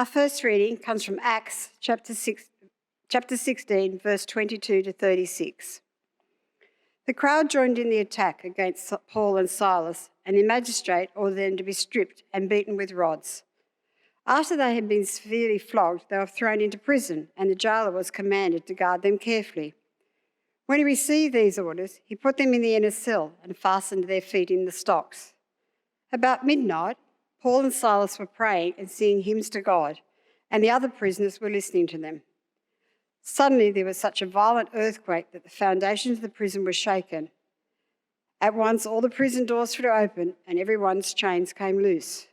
Our first reading comes from Acts chapter 16, verse 22 to 36. The crowd joined in the attack against Paul and Silas, and the magistrate ordered them to be stripped and beaten with rods. After they had been severely flogged, they were thrown into prison, and the jailer was commanded to guard them carefully. When he received these orders, he put them in the inner cell and fastened their feet in the stocks. About midnight, Paul and Silas were praying and singing hymns to God, and the other prisoners were listening to them. Suddenly there was such a violent earthquake that the foundations of the prison were shaken. At once all the prison doors flew open and everyone's chains came loose.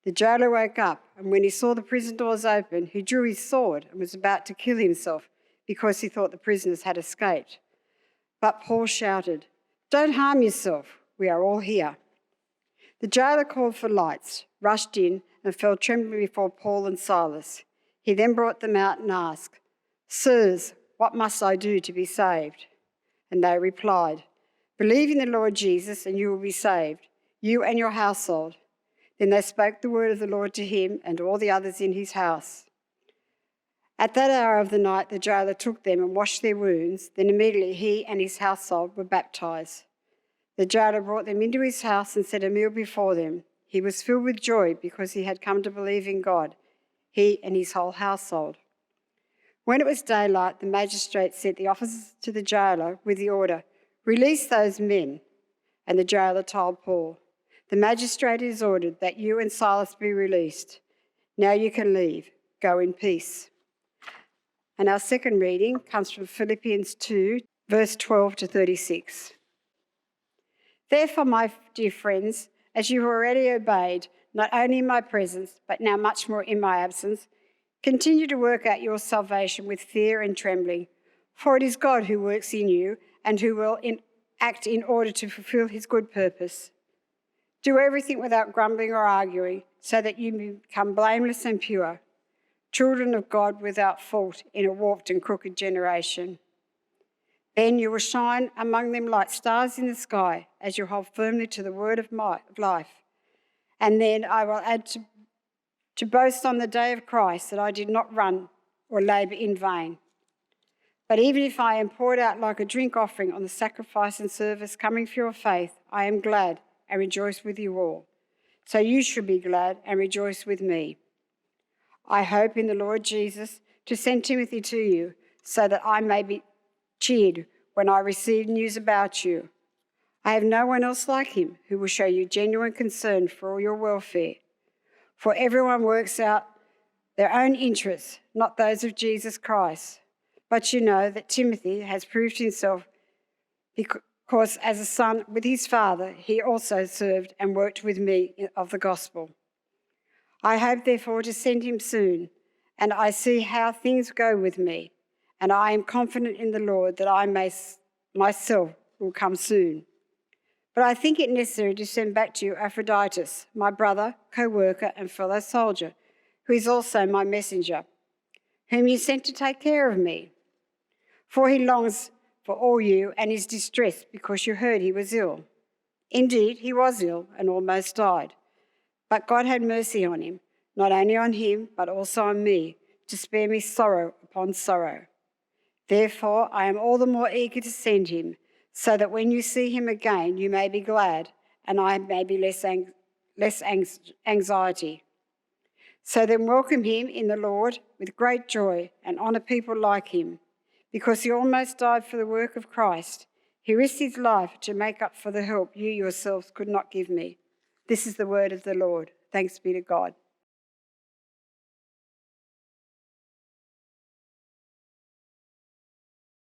The jailer woke up, and when he saw the prison doors open, he drew his sword and was about to kill himself because he thought the prisoners had escaped. But Paul shouted, "Don't harm yourself, we are all here." The jailer called for lights, rushed in, and fell trembling before Paul and Silas. He then brought them out and asked, "Sirs, what must I do to be saved?" And they replied, "Believe in the Lord Jesus and you will be saved, you and your household." Then they spoke the word of the Lord to him and all the others in his house. At that hour of the night, the jailer took them and washed their wounds. Then immediately he and his household were baptized. The jailer brought them into his house and set a meal before them. He was filled with joy because he had come to believe in God, he and his whole household. When it was daylight, the magistrate sent the officers to the jailer with the order, "Release those men." And the jailer told Paul, "The magistrate has ordered that you and Silas be released. Now you can leave. Go in peace." And our second reading comes from Philippians 2, verse 12 to 36. Therefore, my dear friends, as you have already obeyed, not only in my presence, but now much more in my absence, continue to work out your salvation with fear and trembling, for it is God who works in you and who will act in order to fulfill his good purpose. Do everything without grumbling or arguing, so that you may become blameless and pure, children of God without fault in a warped and crooked generation. Then you will shine among them like stars in the sky as you hold firmly to the word of life. And then I will add to boast on the day of Christ that I did not run or labour in vain. But even if I am poured out like a drink offering on the sacrifice and service coming for your faith, I am glad and rejoice with you all. So you should be glad and rejoice with me. I hope in the Lord Jesus to send Timothy to you so that I may be cheered when I receive news about you. I have no one else like him who will show you genuine concern for all your welfare. For everyone works out their own interests, not those of Jesus Christ. But you know that Timothy has proved himself because as a son with his father, he also served and worked with me of the gospel. I hope, therefore, to send him soon, and I see how things go with me, and I am confident in the Lord that I myself will come soon. But I think it necessary to send back to you Epaphroditus, my brother, co-worker and fellow soldier, who is also my messenger, whom you sent to take care of me. For he longs for all you and is distressed because you heard he was ill. Indeed, he was ill and almost died. But God had mercy on him, not only on him, but also on me, to spare me sorrow upon sorrow. Therefore, I am all the more eager to send him, so that when you see him again, you may be glad, and I may be less anxiety. So then welcome him in the Lord with great joy and honour people like him, because he almost died for the work of Christ. He risked his life to make up for the help you yourselves could not give me. This is the word of the Lord. Thanks be to God.